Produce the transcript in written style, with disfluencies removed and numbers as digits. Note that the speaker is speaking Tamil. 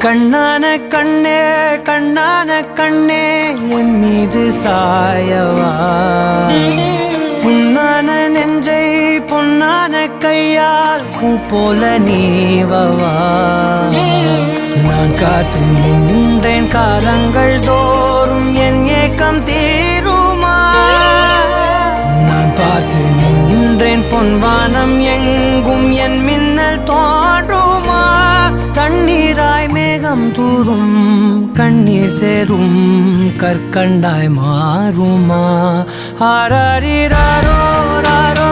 கண்ணான கண்ணே கண்ணான கண்ணே என் மீது சாயவா புண்ணான நெஞ்சை பொன்னான கையால் பூ போல நீவவா நான் காத்து நின்றேன் காலங்கள் தோறும் என் ஏக்கம் தீருமா நான் பார்த்து நின்றேன் பொன்வானம் எங்கும் என் மின்னல் தோன்றுமா தண்ணீராய் மேகம் தூரும் கண்ணீர் சேரும் கற்கண்டாய் மாறுமா ஆராரிராரோ ராரோ